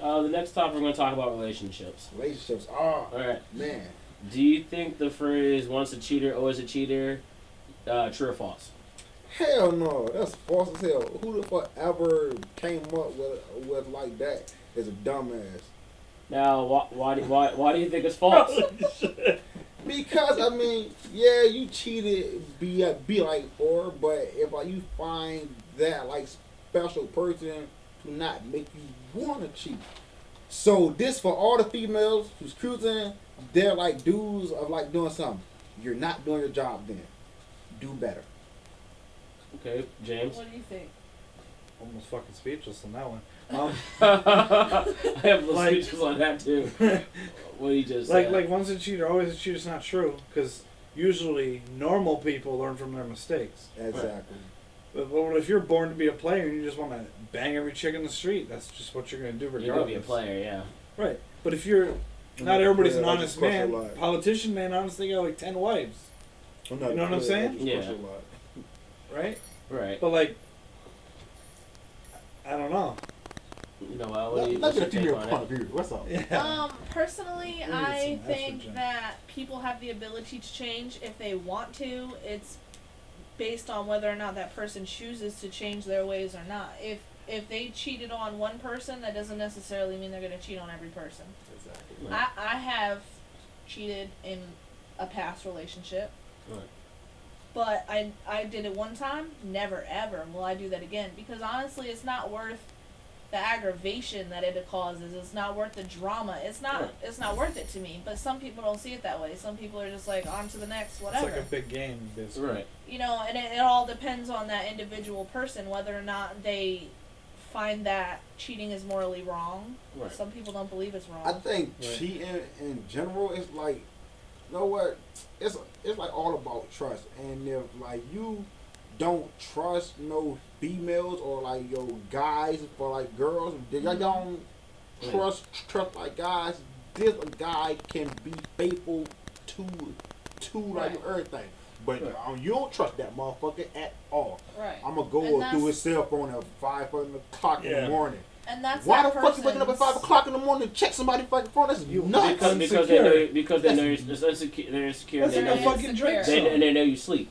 The next topic we're going to talk about relationships. Relationships. Oh, All right. man. Do you think the phrase "once a cheater, always a cheater" true or false? Hell no. That's false as hell. Who the fuck ever came up with like that is a dumbass. Now, why do you think it's false? Because I mean, yeah, you cheated, be like for, but if like you find that like special person to not make you wanna cheat. So this for all the females who's cruising, they're like dudes of like doing something. You're not doing your job then. Do better. Okay, James. What do you think? Almost fucking speechless on that one. I have little Like- speeches on that too. What he just like said. like once a cheater, always a cheater is not true because usually normal people learn from their mistakes. Exactly. But if you're born to be a player and you just want to bang every chick in the street, that's just what you're gonna do regardless. You're gonna be a player, yeah. Right. But if you're not everybody's an Yeah, honest crush a man. lot. Politician man, honestly, got like 10 wives, I'm not You know what I'm a player, saying? I just Yeah. crush a lot. right? Right. But like, I don't know. You know what? Let's What's your get to take your on point it? of view. What's up? Yeah. Personally, need I some think estrogen. that people have the ability to change if they want to. It's based on whether or not that person chooses to change their ways or not. If they cheated on one person, that doesn't necessarily mean they're going to cheat on every person. Exactly. Right. I have cheated in a past relationship. Right. But I did it one time. Never ever will I do that again, because honestly, it's not worth the aggravation that it causes. It's not worth the drama. It's not. Right. It's not worth it to me. But some people don't see it that way. Some people are just like on to the next, whatever. It's like a big game, basically. Right. You know, and it all depends on that individual person whether or not they find that cheating is morally wrong. Right. Some people don't believe it's wrong. I think Right. cheating in general is like, you know what? It's like all about trust. And if like you don't trust no females or like your guys for like girls, if y'all don't trust like guys, this a guy can be faithful to like Right. everything. But Right. you don't trust that motherfucker at all. Right. I'm gonna go And through that's- his cell phone at 5 o'clock in Yeah. the morning. And that's Why the that fuck you waking up at 5 o'clock in the morning to check somebody's fucking phone? That's You- nuts. Because they know it's insecure. They're insecure. That's They like know a you, fucking Drake They- song. and they know you sleep.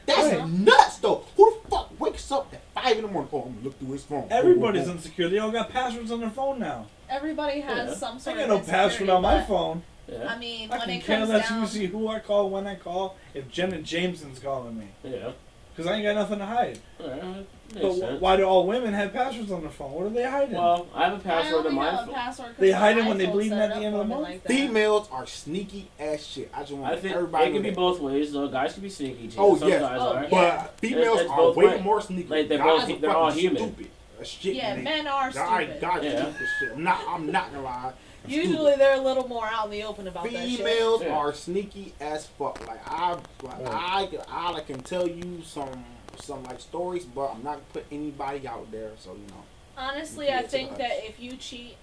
That's Right. nuts though. Who the fuck wakes up at 5 in the morning? Oh, I'm gonna look through his phone. Everybody's Oh, oh, insecure. They all got passwords on their phone now. Everybody has Yeah. some I sort got of no password insecurity, on my but, phone. Yeah. I mean, I when can it care comes less down, you see who I call, when I call, if Jenna Jameson's calling me. Yeah. Because I ain't got nothing to hide. Alright, But makes sense. why do all women have passwords on their phone? What are they hiding? Well, I have a I password only on my have a phone. password 'cause They my hide it when they iPhone bleeding set at the up end of the for me month? like that. Females are sneaky ass shit. I just want I think everybody it to can be know both ways. Though guys can be sneaky too. Oh, Some yes. guys Oh, are. yeah. But females It's are both way ways. more sneaky. Like, they're Guys both- are they're all fucking human. Stupid as shit. Yeah, and men are stupid. God, Yeah. stupid shit. I'm not gonna lie. Usually they're a little more out in the open about that shit. Females Yeah. are sneaky as fuck. Like I can tell you some like stories, but I'm not gonna put anybody out there. So you know. Honestly, Yeah, I it's think a- that if you cheat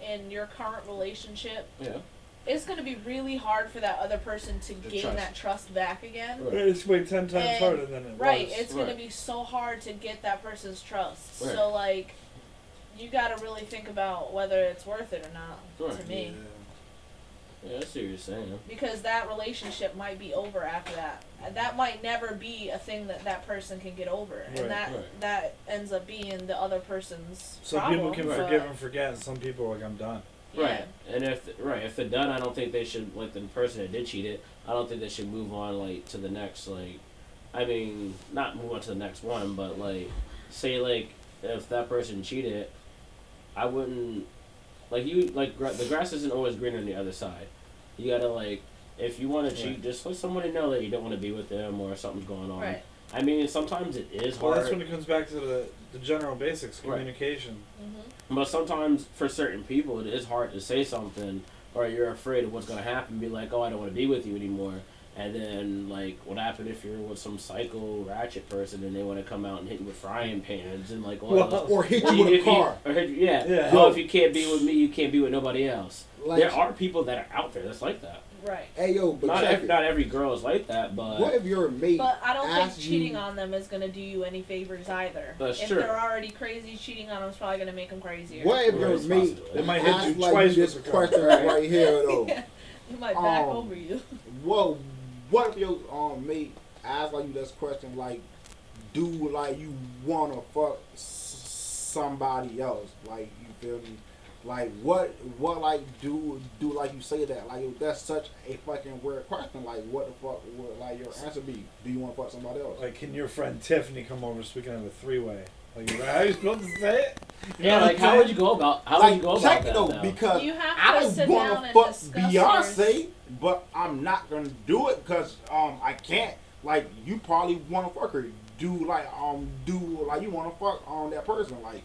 in your current relationship, Yeah. it's going to be really hard for that other person to gain trust. that trust back again. Right. It's way 10 times And- harder than it Right, was. it's going to Right. be so hard to get that person's trust. Right. So like, you got to really think about whether it's worth it or not. Right. To me, Yeah, I see what you're saying. because that relationship might be over after that. And that might never be a thing that that person can get over, and Right. that ends up being the other person's Some problem. people can but- forgive and forget, and some people are like, I'm done. Yeah. Right. And if they're done, I don't think they should, like the person that did cheat it, I don't think they should move on like to the next, like, I mean, not move on to the next one, but like, say like if that person cheated, I wouldn't, like the grass isn't always greener on the other side. You gotta like, if you want to cheat, Right. just let somebody know that you don't want to be with them or something's going on. Right. I mean, sometimes it is Well, hard. that's when it comes back to the general basics, Right. communication. Mm-hmm. But sometimes for certain people, it is hard to say something, or you're afraid of what's gonna happen. Be like, oh, I don't want to be with you anymore. And then, like, what happened if you're with some psycho ratchet person and they want to come out and hit you with frying pans and like, Or hit or you with a if car. or hit, yeah. Yeah. Oh, if you can't be with me, you can't be with nobody else. Like, There are people that are out there that's like that. Right. Hey yo, but check it. not every girl is like that, but What if your mate But I don't think asked cheating you, on them is gonna do you any favors either. That's if true. they're already crazy, cheating on them is probably gonna make them crazier. what if Right, your it's mate possible. They might hit asked you like twice this with the car. question right here though? It might back Um, over you. Well, what if your mate asks like you this question like, do like you wanna fuck somebody else? Like you feel me? Like what like do like you say that like that's such a fucking weird question. Like what the fuck would like your answer be? Do you want to fuck somebody else? Like, can your friend Tiffany come over so we can have a three-way? Like, how are you supposed to say it? yeah, like how would you go about check that it though now? because You have I to don't sit want down to and fuck discuss Beyonce, yours. but I'm not gonna do it because I can't. Like you probably want to fuck her. Do like you want to fuck that person like.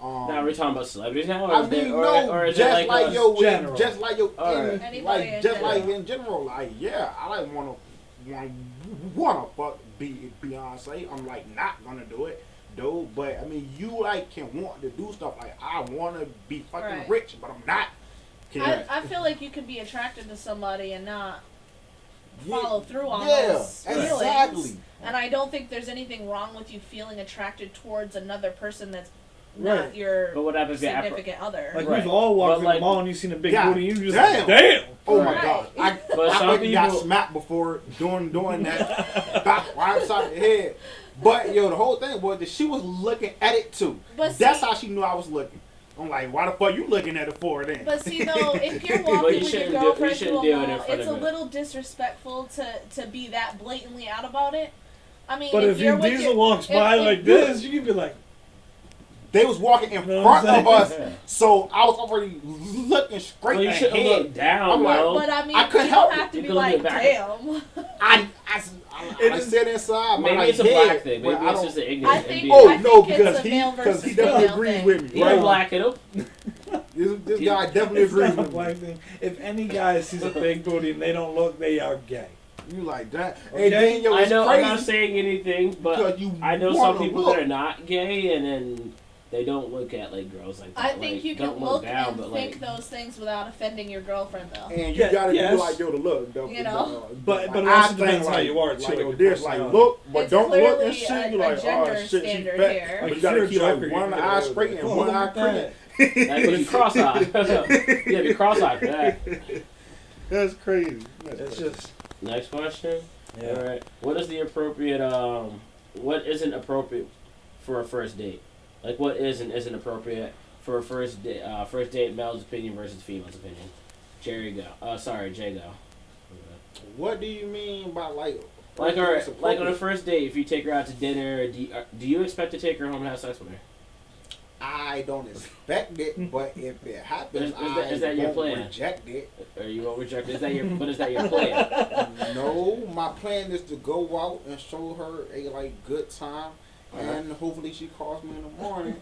Now are we talking about celebrities now, or I is mean, there, no, or is just it like like yo, general? just like yo, Alright. Anybody like in just general. like in general, like yeah, I like wanna fuck Beyonce. I'm like not gonna do it, though. But I mean, you like can want to do stuff like I wanna be fucking Right. rich, but I'm not. I feel like you can be attracted to somebody and not Yeah, follow through on yeah, those feelings. exactly. And I don't think there's anything wrong with you feeling attracted towards another person that's not Right. your But what happens if you significant other. Like, Right. we've all walked But, in like- the mall and you've seen a big God booty and you just damn. like, damn! Oh my Right. god, I But some fucking got people- smacked before doing that back right upside the head. But yo, the whole thing was that she was looking at it too. But That's see- how she knew I was looking. I'm like, why the fuck you looking at it for then? But see, though, if you're Well, walking you with your shouldn't do- you girlfriend to shouldn't a do it in mall, front it's of a her. little disrespectful to be that blatantly out about it. I mean, But if you're Vin with Diesel your, walks by like this, you can be like, They was walking in Know what front I'm of us, saying? so I was already looking straight Well, you shouldn't ahead. look down, I'm like, though. But I mean, I couldn't you help don't it. have to You be could look like, at back. damn. I said inside my Maybe like, it's a head, black thing. but Maybe I it's don't- just an ignorant. I think- Oh I no, think it's because a male versus he definitely female agrees thing. with me. You don't Right? black it up. This guy definitely it's agrees not a with black me. thing. If any guy sees a big booty and they don't look, they are gay. You like that? Okay. And then yo, I it's know. crazy I'm not saying anything, but because you I know some wanna people look. that are not gay, and then they don't look at like girls like that. I think like, you can don't look down, and but think like those things without offending your girlfriend, though. And you Yeah, gotta yes. do like yo to look. You know? But it I also think, depends how like- you are, too, Like like yo, your this like personality. look, but It's don't look and clearly shit. You a like gender oh shit, she standard fat. here. But Like, you gotta if keep you're a like joker, one you eye can straight go, and "Oh, one look eye at that." crooked. that could be cross-eyed. Yeah, be cross-eyed for that. That's crazy. That's It's crazy. just, Next question. yeah. All right. What is the appropriate? What isn't appropriate for a first date? Like what is and isn't appropriate for a first date? First date, male's opinion versus female's opinion. Jerry go. Jay go. What do you mean by like? Like it's alright, like on appropriate? a first date, if you take her out to dinner, do you expect to take her home and have sex with her? I don't expect it, but if it happens, Is that your won't plan? reject it. Or you won't reject? Is that your? But is that your plan? No, my plan is to go out and show her a like good time, Uh-huh. and hopefully she calls me in the morning.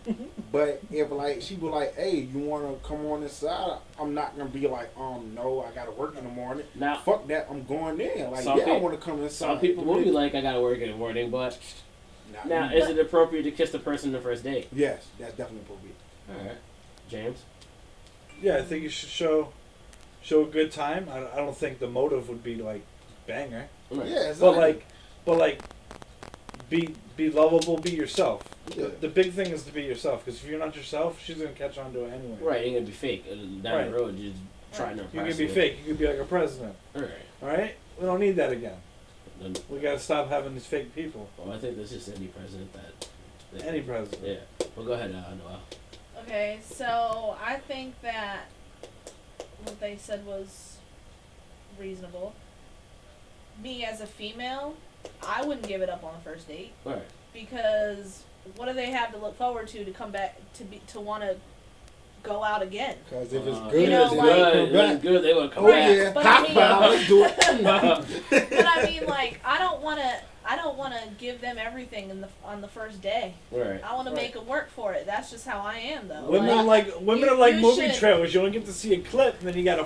But if like she was like, "Hey, you wanna come on inside?" I'm not gonna be like, no, I gotta work in the morning. Now, Fuck that, I'm going in. Like, Some yeah, I peop- wanna come inside. some people will be like, "I gotta work in the morning," but now, is it appropriate to kiss the person on the first date? yes, that's definitely appropriate. All right, James. Yeah, I think you should show a good time. I don't think the motive would be like banger, Right. Yeah, exactly. but like be lovable, be yourself. Yeah. The big thing is to be yourself, because if you're not yourself, she's gonna catch on to it anyway. Right, you're gonna be fake. Down Right. the road, you're just trying to You impress could be fake. You could be like a president. All right. All right, we don't need that again. Then, We gotta stop having these fake people. well, I think that's just any president that Any president. Yeah. Well, go ahead, Noel. Okay, so I think that what they said was reasonable. Me as a female, I wouldn't give it up on the first date All right. because what do they have to look forward to come back to want to go out again? Because if it's If good, You know, it's then like- they good, come if it's back. good, they will come Oh back. yeah, But high I mean- five, let's do it. But I mean, like, I don't want to give them everything on the first day. Right. I want to Right. make them work for it. That's just how I am, though. Women Like, are like women you- are like you movie should- trailers. You only get to see a clip, and then you gotta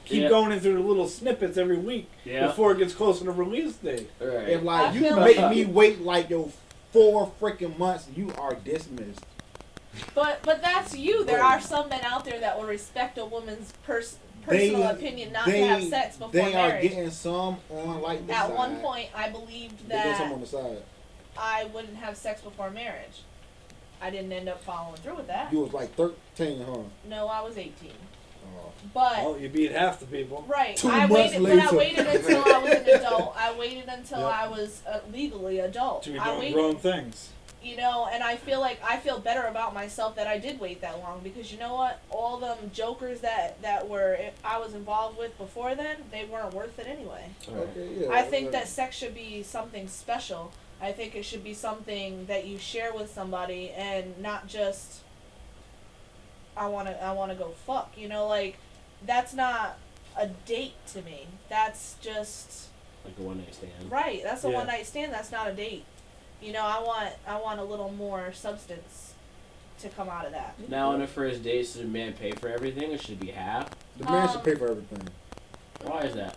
keep Yeah. going in through the little snippets every week Yeah. before it gets closer to release date. All right. If like I you feel make like- me wait like yo 4 freaking months, you are dismissed. But that's you. There are some men out there that will respect a woman's personal opinion not to have sex before they marriage. are getting some on like the At side. one point, I believed They get some that on the side. I wouldn't have sex before marriage. I didn't end up following through with that. You was like 13, huh? No, I was 18. Oh. But Well, you beat half the people. right, 2 I months waited. But I later. waited until I was an adult. I waited until Yep. I was legally adult. To be I doing waited, grown things. you know, and I feel better about myself that I did wait that long, because you know what? All them jokers that I was involved with before then, they weren't worth it anyway. Okay, yeah. I think that sex should be something special. I think it should be something that you share with somebody, and not just I wanna go fuck. You know, like, that's not a date to me. That's just Like a one night stand. right. That's a Yeah. one night stand. That's not a date. You know, I want a little more substance to come out of that. Now, on the first date, should the man pay for everything, or should it be half? The man should pay for everything. Why is that?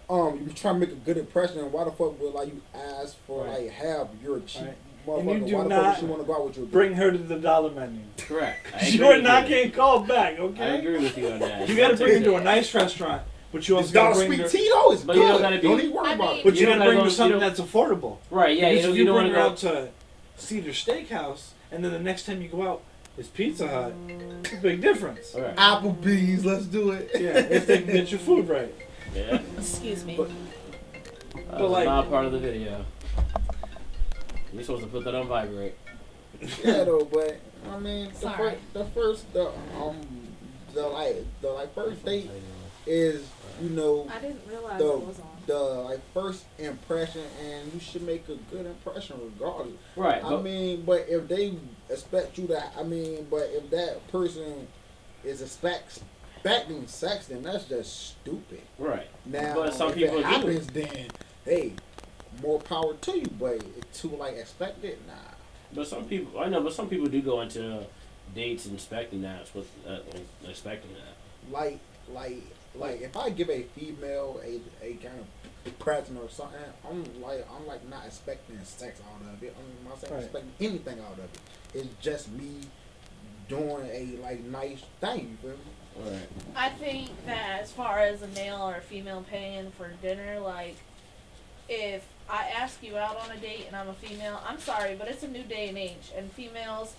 You try to make a good impression. Why the fuck would like you ask for Right. like half your cheap Right. motherfucker? And you do Why the not fuck does she want to go out with you? Bring her to the dollar menu. Correct. I agree You are with not you. getting called back, I okay? agree with you on that. You gotta bring her to a it. nice restaurant, but you This also gotta dollar bring sweet her. tea though is But good. you don't gotta be- Don't even worry I about mean- it. But you You gotta don't bring gotta her go- something you that's affordable. Right, yeah, Because you if don't, you want bring to her go. out to Cedar Steakhouse, and then the next time you go out is Pizza Hut, it's a big difference. Alright. Applebee's, let's do it. Yeah, if they can get your food right. Yeah. Excuse me. But- That was like- not part of the video. You're supposed to put that on vibrate. Yeah, though, but I mean, Sorry. the first first date is, you know, I didn't realize the it was on. the like first impression, and you should make a good impression regardless. Right. I But, mean, but if they expect you to, but if that person is expecting sex, then that's just stupid. right. Now, But some if people it do. happens, then hey, more power to you. But to like expect it, nah. But some people, I know, but some people do go into dates expecting that, expecting that. Like if I give a female a kind of present or something, I'm like not expecting sex out of it. I'm not Right. expecting anything out of it. It's just me doing a like nice thing. You feel me? Right. I think that as far as a male or a female paying for dinner, like, if I ask you out on a date and I'm a female, I'm sorry, but it's a new day and age, and females,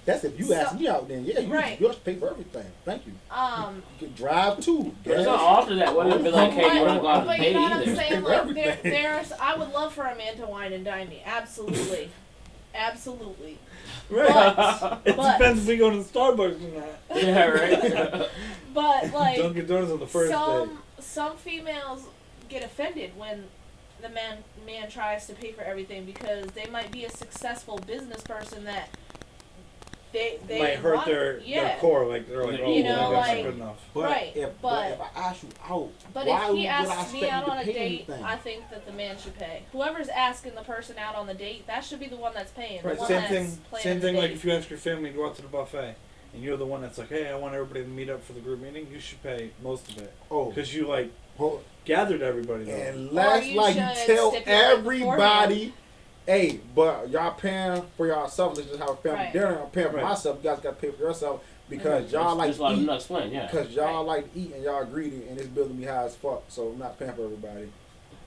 That's if you So- ask me out, then yeah, Right. you have to pay for everything. Thank you. um, You can drive too. But it's gas. not often that women be like, hey, you want to go out and but pay you know what I'm either. saying? Pay for Like, everything. there's, I would love for a man to wine and dine me, absolutely, absolutely. Right. It But- depends if we go to the Starbucks or not. Yeah, right. But like, Dunkin' Donuts on the first date. some females get offended when the man tries to pay for everything, because they might be a successful business person that they Might hurt want, their yeah. core, like they're like, oh, You know, well, that's like- not good enough. But Right, if but- if I ask you out, But why if would he I asks me expect out you on to a pay date, anything? I think that the man should pay. Whoever's asking the person out on the date, that should be the one that's paying. Right, the one same that's thing. planning Same the thing. Like date. if you ask your family to go out to the buffet, and you're the one that's like, hey, I want everybody to meet up for the group meeting. You should pay most of it Oh, because you like hold- gathered everybody. Though. unless you like you should tell stipulate everybody, hey, but y'all paying for yourself. Let's just have a family Right. dinner. I'm paying for Right. myself. You guys got to pay for yourself because Just- y'all like just let to them eat. explain, yeah. Because y'all like to eat and y'all greedy, and it's building me high as fuck. So I'm not paying for everybody.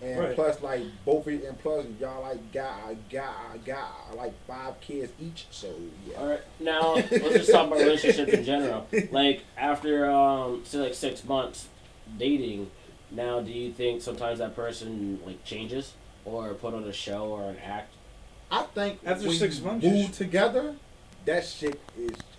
And Right. plus, like both of you, and plus y'all like got like 5 kids each. So yeah. All right, now let's just talk about relationships in general. Like after say like 6 months dating, now do you think sometimes that person like changes or put on a show or an act? I think After when 6 you months, you move should- together, that shit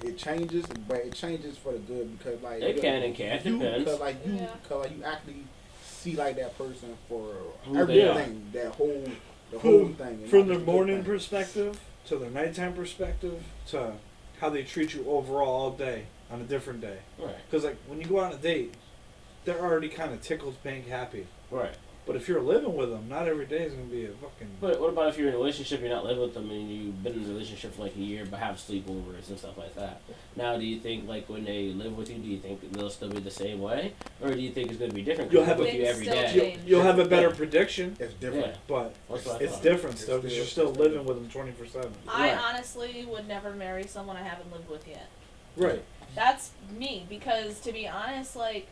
it changes, but it changes for the good because like It can and can't, you, depends. Cause like you, Yeah. cause like you actually see like that person for Who they are. everything, the whole From- thing. and From not their just the good morning thing. perspective to their nighttime perspective to how they treat you overall all day on a different day. Right, Because like when you go on a date, they're already kind of tickled, pink, happy. right. But if you're living with them, not every day is gonna be a fucking. But what about if you're in a relationship, you're not living with them, and you've been in a relationship for like a year, but have sleepovers and stuff like that? Now, do you think like when they live with you, do you think they'll still be the same way, or do you think it's going to be different? 'Cause You'll they're have a- with you every Things still day. change. You'll have a better Yeah. prediction, It's different. Yeah. but That's what I it's thought. different still It's because you're still- still living with them 24/7. I Right. honestly would never marry someone I haven't lived with yet. Right. That's me, because to be honest, like,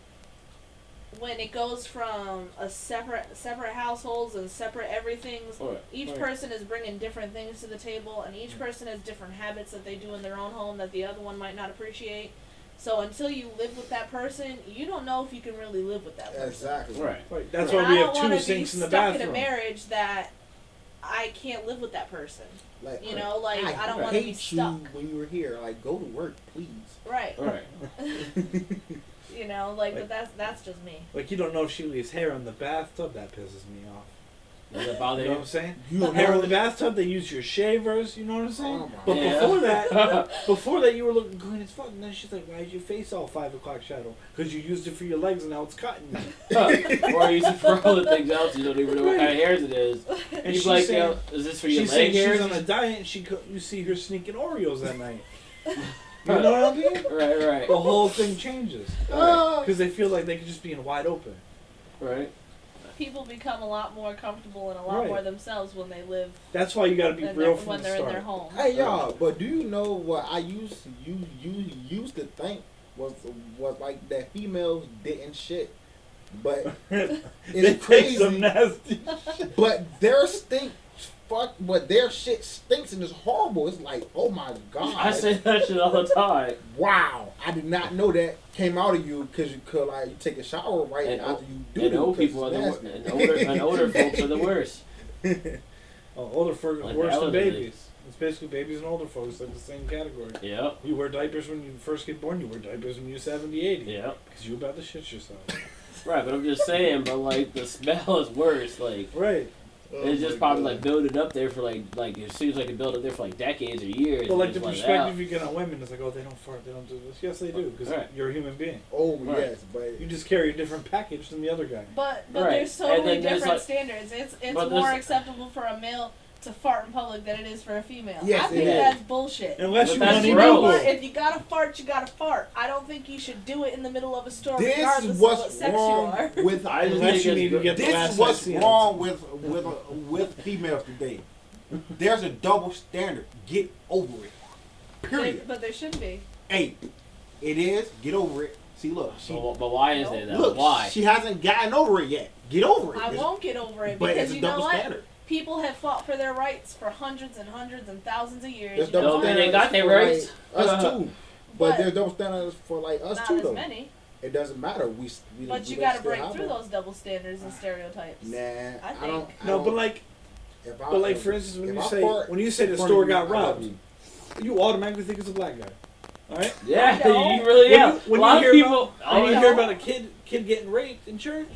when it goes from a separate households and separate everythings, Right. each Right. person is bringing different things to the table, and each person has different habits that they do in their own home that the other one might not appreciate. So until you live with that person, you don't know if you can really live with that person. Exactly. Right. Right. That's And why I we don't have wanna two be sinks in the stuck bathroom. in a marriage that I can't live with that person. Like, You know, like I don't want to be hate stuck. you when you were here. Like, go to work, please. Right. Right. You know, like, Like- but that's just me. Like you don't know if she leaves hair in the bathtub. That pisses me off. Does it You bother know what you? I'm saying? You don't Hair in know. the bathtub. They use your shavers. You know what I'm saying? Oh my But Yeah. before that, you were looking clean as fuck. And then she's like, "Why is your face all 5 o'clock shadow? Because you used it for your legs, and now it's cutting you." Or use it for all the things else you don't even know what kind of hairs it is. And And she's like, saying, is this for your she's leg saying hairs? she's on a diet, and you see her sneaking Oreos at night. You know what I mean? Right. The whole thing changes Ah. because they feel like they could just be in wide open. Right. People become a lot more comfortable and a lot Right. more themselves when they live That's why you got to be in real their, from when the they're in their start. home. Hey y'all, but do you know what I used to think was like that females didn't shit, but They it's take some crazy. nasty. But their stink, but their shit stinks and it's horrible. It's like, oh my god. I say that shit all the time. Wow, I did not know that came out of you because you could like you take a shower right And after you do And it, old 'cause people are the it's worst. nasty. And older folks are the worst. Older folks Like worse than elderly. babies. It's basically babies and older folks like the same category. Yep. You wear diapers when you first get born. You wear diapers when you're 70, 80. Yep. Because you're about to shit yourself. Right, but I'm just saying, but like the smell is worse. Like Right. it's just probably like building up there for like it seems like it built up there for like decades or years. But and like the just let it perspective out. you get on women is like, oh, they don't fart, they don't do this. Yes, they do, because Right. you're a human being. Oh Right. yes, but You just carry a different package than the other guy. But Right. there's And totally then there's, different like- standards. It's but more there's- acceptable for a male to fart in public than it is for a female. Yes, I think it is. that's bullshit. Unless But you that's want You to know gross. what? If you gotta fart, you gotta fart. I don't think you should do it in the middle of a store, this regardless is of what what's sex you wrong are. with I just Unless think you it's need to gr- get the this last is what's sightseeing. wrong with females today. There's a double standard. Get over it. Period. But there shouldn't be. Hey, it is. Get over it. See, look, she But why is there that? look. Why? She hasn't gotten over it yet. Get over it. I It's- won't get over it But because it's a you know double what? standard. People have fought for their rights for hundreds and hundreds and thousands of years. There's You know double Don't mean what? they standards got their for, rights. like, us too. But But there's double standards for like us Not too, as though. many. It doesn't matter. We But we you don't gotta still break have through them. those double standards and stereotypes. Nah, I I don't. think. I No, don't- but like, if I- but like if- for instance, if when you I say fart when you say the in front store of you, got I love robbed, you. you automatically think it's a black guy. All right. Yeah, I know. you really When yeah. you- when a lot you of hear people. I When you know. hear about a kid getting raped in church,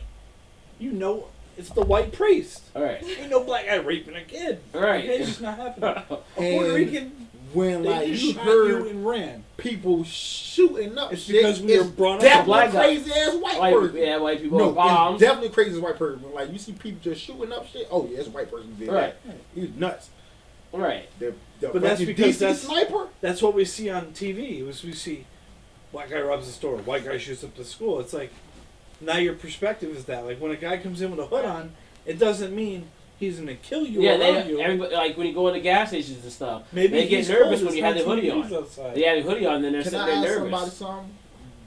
you know it's the white priest. All right. Ain't no black guy raping a kid. Right. Okay, it's just not happening. A Puerto And Rican, when they like just you shot you heard and ran. people shooting up It's shit, because we were it's brought up definitely black guy. crazy ass white person. White people No, are bombs. it's definitely crazy as white person. When, like you see people just shooting up shit. Oh yeah, it's a white person who did Right. that. He's nuts. Right. The But that's fucking because DC that's- sniper. That's what we see on TV. We see black guy robs the store, white guy shoots up the school. It's like now your perspective is that like when a guy comes in with a hood on, it doesn't mean he's gonna kill you Yeah, or they rob you. everybody like when you go into gas stations and stuff. Maybe they get he's nervous cold, when it's you have the 19 hoodie on. degrees outside. They have the hoodie on, then they're Can sitting I there ask nervous. somebody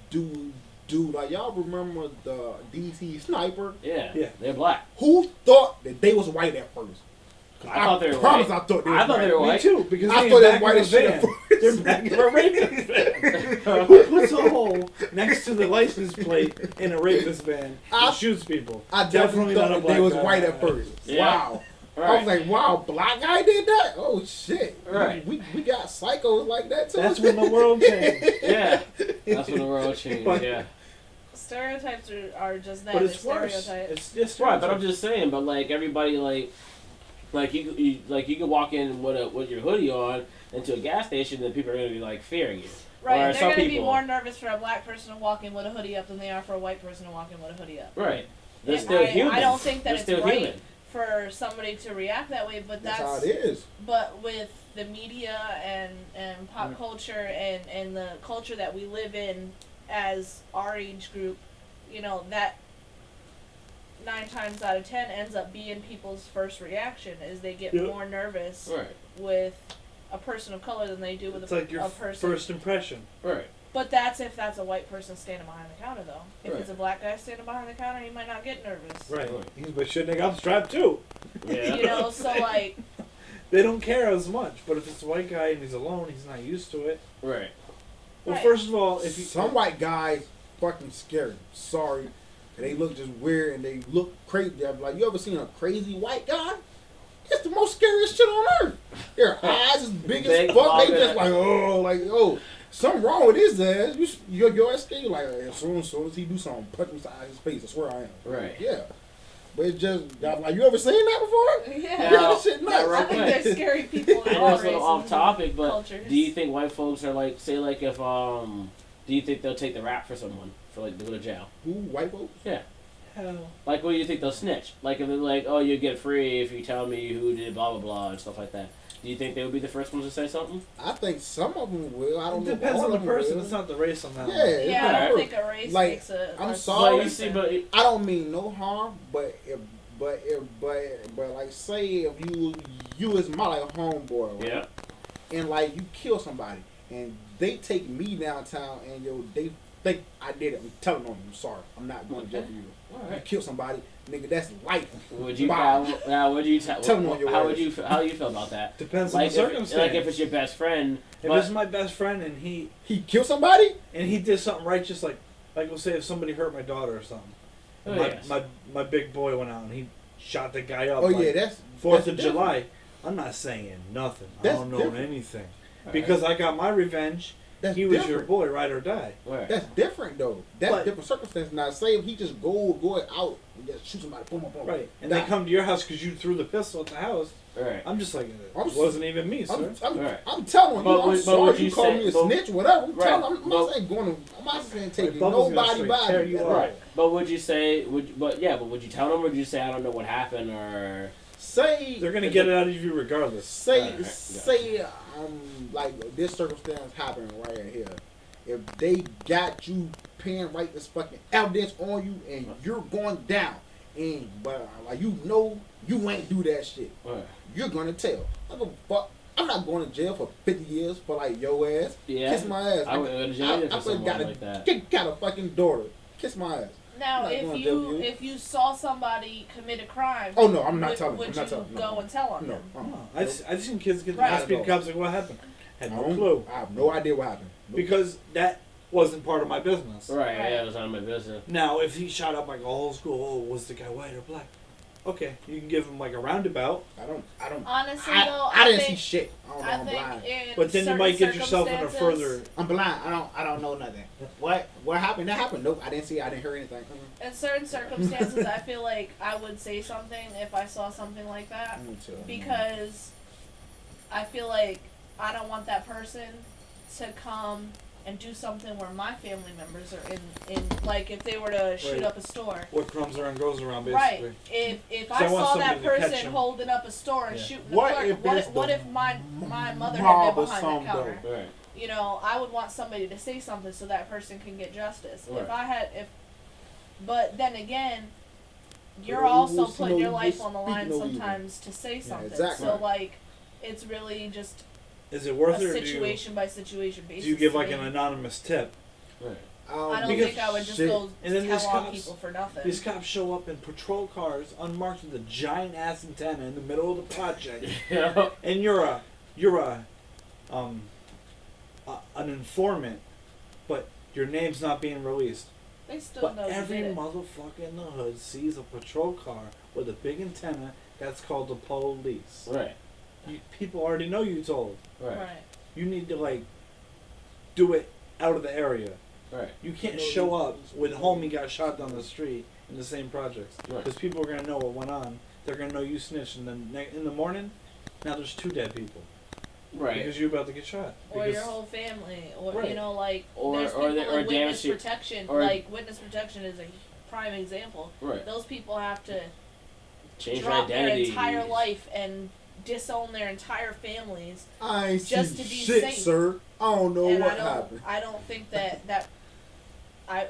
something? Do like y'all remember the DC sniper? Yeah. Yeah. They're black. Who thought that they was white at first? I thought they were promise white. I thought they I was thought white. they were Me white. too, because I they thought in they was back white of a as shit at van. first. They're back in a rapist van. Who puts a hole next to the license plate in a rapist van I- and shoots people? I definitely thought not a that black they was guy. white at first. Yeah. Wow. I Right. was like, wow, black guy did that? Oh shit. Right. We got psychos like that too. That's when the world changed. Yeah. That's when the world changed. But- Yeah. Stereotypes are just that. But They're it's worse. stereotypes. It's just Right, but I'm just saying. But like everybody, like you can walk in with your hoodie on into a gas station, and people are gonna be like fearing you. Right, Or and some they're going to be people- more nervous for a black person to walk in with a hoodie up than they are for a white person to walk in with a hoodie up. Right. They're And still human. I don't think that They're it's still right human. for somebody to react that way, but That's how it is. But with the media and pop culture and the culture that we live in as our age group, you know, that 9 times out of 10 ends up being people's first reaction is they get Yep. more nervous Right. with a person of color than they do with It's a like your person. first impression. Right. But that's if that's a white person standing behind the counter, though. If Right. it's a black guy standing behind the counter, he might not get nervous. Right. But shouldn't have got strapped too. Yeah. You know, so like, They don't care as much. But if it's a white guy and he's alone, he's not used to it. Right. Well, Right. first of all, if you Some white guys fucking scary. Sorry. And they look just weird and they look crazy. I'm like, you ever seen a crazy white guy? It's the most scariest shit on earth. Their eyes is big as Big fuck. They bugger. just like, oh, something wrong with his ass. Your ass scared. Like, as soon as he do something, punch him inside his face. I swear I am. Right. Yeah. But it's just, I'm like, you ever seen that before? yeah. Yeah, Now- that shit now, nuts. real I think quick. there's scary people I in know all it's a little races off and topic, but cultures. do you think white folks are like, say, like if do you think they'll take the rap for someone for like to go to jail? Who, white folks? hell, Like, what do you think they'll snitch? Like, if they're like, oh, you get free if you tell me who did blah blah blah and stuff like that. Do you think they would be the first ones to say something? I think some of them will. I don't it know. depends all on the of them person. will. It's not the race on that. Yeah, one. it's Yeah, I not don't worth. think a race Like, makes a. I'm a sorry. But you see, but I don't mean no harm, but like say if you is my like homeboy, right? yeah, And like you kill somebody and they take me downtown and they think I did it. I'm telling them I'm sorry. I'm not going to jail for you. all You right. kill somebody, nigga. That's life. Would you? Bye. Now, would you tell? Tell them on your How way. would you? How do you feel about that? Depends on Like, the circumstance. like if it's your best friend. if but- it's my best friend and he He killed somebody. did something righteous, like we'll say if somebody hurt my daughter or something. Oh, my, yes. my big boy went out and he shot the guy up. Oh like, yeah, that's 4th that's of different. July. I'm not saying nothing. I That's don't know different. anything. All Because I got my revenge. That's He was different. your boy, ride or die. Right. That's different though. That's But- different circumstances. Now, say if he just go out and just shoot somebody, boom, boom, boom. Right. And Die. they come to your house because you threw the pistol at the house. Right. I'm just like, it I'm- wasn't even me, sir. Right. I'm telling you, But I'm would- but sorry would you you call say- me a but- snitch, whatever. I'm Right. telling I'm But- not saying I'm not saying taking Bubba's gonna nobody straight by tear me. you at up. all. Right. But would you say? But would you tell them, or would you say I don't know what happened, or Say They're going to get it out of you regardless. Say Alright, say like this circumstance happening right here. If they got you paying right this fucking evidence on you and you're going down and but like you ain't do that shit. Right. You're gonna tell. I go fuck. I'm not going to jail for 50 years for like your ass. Yeah. Kiss my ass. I would go to jail either for someone got like that. got a fucking daughter. Kiss my ass. Now, I'm not if gonna you tell you. if you saw somebody commit a crime, Oh no, I'm not would, telling. would I'm not you telling. go and tell on No. them? No, I've seen kids get the Right. high-speed cops like, what happened? Had I no don't- clue. I have no idea what happened. Nope. Because that wasn't part of my business. Right. Right. Yeah, it was on my business. Now, if he shot up like a whole school, oh, was the guy white or black? Okay, you can give him like a roundabout, I don't. Honestly, though, I didn't see think, shit. I don't know. I I'm think blind. in but then you certain might get yourself in a circumstances- further. I'm blind. I don't know nothing. What happened? That happened. Nope. I didn't see. I didn't hear anything. In certain circumstances, I feel like I would say something if I saw something like that, because I feel like I don't want that person to come and do something where my family members are in like if they were to shoot Right. up a store. What comes around goes around, basically. Right. If So I I want saw that somebody to catch person him. holding up a store and Yeah. shooting the What clerk, if what it's if, what the if my mother mob had been or behind something, the counter? Right. You know, I would want somebody to say something so that person can get justice. Right. But then again, you're Well, also we'll see putting no- your life we'll on the speak line no evil. sometimes to say something. exactly. So like, it's really just Is it a worth it, or situation by situation basis. do you give to like me. an anonymous tip? Right. I don't Because think I would just shit. go And then tell these on cops- people for nothing. These cops show up in patrol cars, unmarked with a giant ass antenna in the middle of the project, Yeah. and you're an informant, but your name's not being released. They still But know you every did it. motherfucker in the hood sees a patrol car with a big antenna. That's called the police. Right. People already know you told. Right. Right. You need to like do it out of the area. Right. You can't show up when homie got shot down the street in the same projects Right. because people are gonna know what went on. They're gonna know you snitched, and then in the morning, now there's 2 dead people Right. because you're about to get shot. Or Because your whole family, or Right. you know, like Or- there's or people the- or in witness damage to- protection. or- Like witness protection is a prime example. Right. Those people have to Change drop your their identity. entire life and disown their entire families, I ain't just see to be shit, safe. sir. I don't know and what happened. I don't think that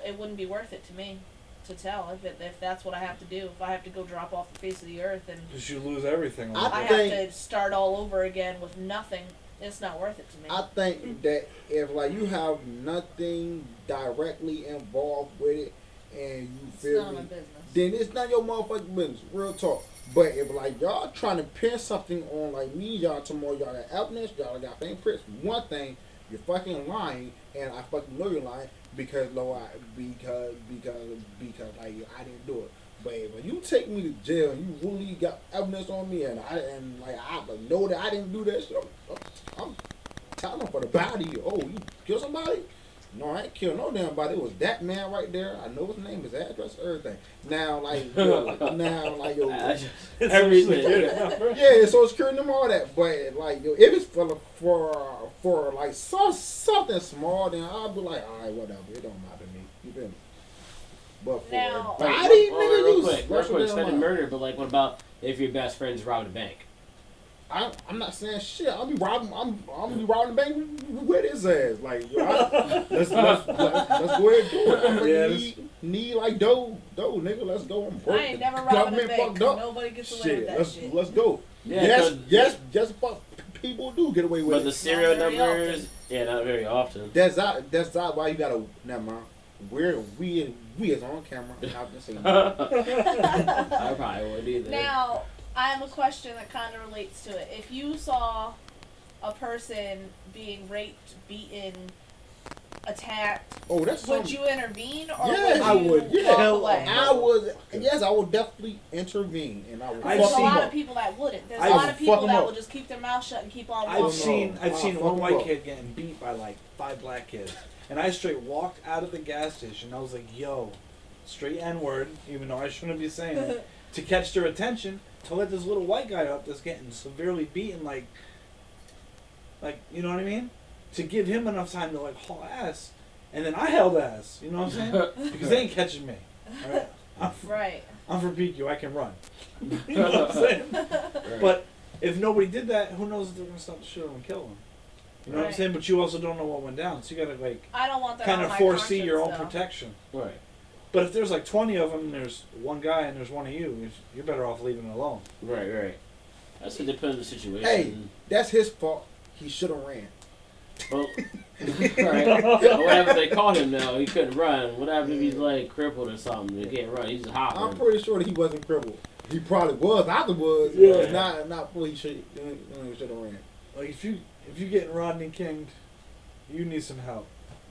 it wouldn't be worth it to me to tell if that's what I have to do. If I have to go drop off the face of the earth and you lose everything. I I Like have that. think- to start all over again with nothing. It's not worth it to me. I think that if like you have nothing directly involved with it, and you It's feel none of my me, business. then it's not your motherfucking business. Real talk. But if like y'all trying to pin something on like me, y'all tomorrow, y'all got evidence, y'all got fingerprints. One thing, you're fucking lying, and I fucking know you're lying because because like I didn't do it. But when you take me to jail, you really got evidence on me, and I know that I didn't do that shit. I'm telling for the body. Oh, you kill somebody? No, I ain't kill no damn body. It was that man right there. I know his name, his address, everything. Now, like, yo, Everything. yeah, so it's curing them all that. But like, yo, if it's for like something small, then I'll be like, all right, whatever. It don't matter to me. You feel me? But for Now- a Wait, body, real nigga, you quick, special damn study mind. murder, but like, what about if your best friend's robbed a bank? I'm not saying shit. I'll be robbing. I'm be robbing the bank with his ass. Like, yo, let's go ahead and do it. I'm like, Yeah, need like dough, nigga. Let's go. I'm broke. I ain't never The robbing a government bank. fucked up. Nobody gets away with that let's shit. let's go. Yeah, Yes, fuck. People do get away with But it. the serial Not very numbers, often. yeah, not very often. That's not why you gotta. Never mind. We is on camera. I'm not gonna say nothing. I probably wouldn't either. Now, I have a question that kind of relates to it. If you saw a person being raped, beaten, attacked, Oh, that's would something. you intervene or Yeah, would you I would. Yeah. walk away? I would. Yes, I would definitely intervene, and I would. I've There's fuck a him lot up. of people that wouldn't. There's a I've lot of people fuck 'em that up. will just keep their mouth shut and keep on I've walking. seen I'll one fuck 'em white up. kid getting beat by like 5 black kids, and I straight walked out of the gas station. I was like, "Yo," straight N word, even though I shouldn't be saying it, to catch their attention, to let this little white guy up that's getting severely beaten, like you know what I mean, to give him enough time to like haul ass, and then I held ass. You know what I'm saying? Because they ain't catching me. All right? Right. I'm from PQ. I can run. You know what I'm saying? Right. But if nobody did that, who knows if they're gonna stop the shooter and kill him? You know what I'm Right. saying? But you also don't know what went down, so you gotta like I don't want that kind on of my foresee your own conscience, though. protection. Right. But if there's like 20 of them, and there's one guy and there's one of you, you're better off leaving it alone. Right. That's a depends on the situation. Hey, that's his fault. He should have ran. Well, right. What happened if they caught him now? He couldn't run. What happened if he's like crippled or something? He can't run. He's I'm hopping. pretty sure that he wasn't crippled. He probably was afterwards. Yeah. But not fully. He should have ran. Like if you getting Rodney Kinged, you need some help.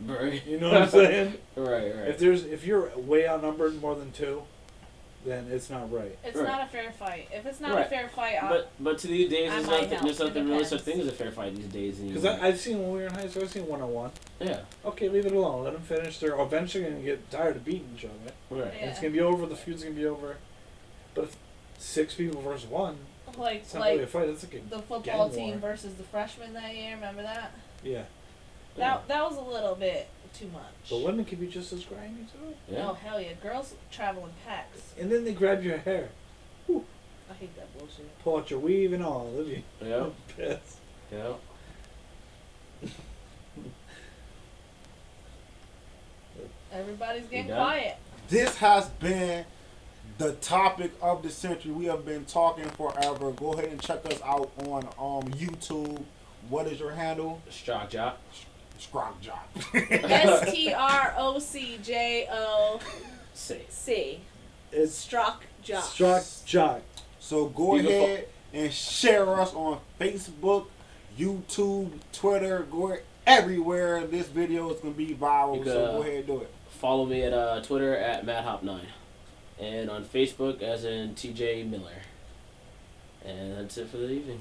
Right. You know what I'm saying? Right. If you're way outnumbered more than 2, then it's not right. It's Right. not a fair fight. If it's not Right. a fair fight, But to these days, I there's might nothing. help. There's nothing It really such depends. thing as a fair fight these days anymore. Because I've seen when we were in high school, I've seen 1-on-1. Yeah. Okay, leave it alone. Let them finish. They're eventually going to get tired of beating each other. Right. Yeah. And it's going to be over. The feud's going to be over. But if 6 people versus 1, like it's not really a like fight. It's like a the football gang team war. versus the freshmen that year. Remember that? Yeah. That was a little bit too much. The women can be just as grimy too. Yeah. Oh hell yeah! Girls travel in packs. And then they grab your hair, I hate that bullshit. pull out your weave and all. They'll be Yeah. pissed. Yeah. Everybody's getting done? quiet. This has been the topic of the century. We have been talking forever. Go ahead and check us out on YouTube. What is your handle? Shock job. Scrock Job. STROCJOC. Say. It's Struck jock. struck jock. So go Beautiful. ahead and share us on Facebook, YouTube, Twitter. Go everywhere. This video is gonna be viral. You So could, go ahead and do it. Follow me at Twitter at MadHop9, and on Facebook as in TJ Miller. And that's it for the evening.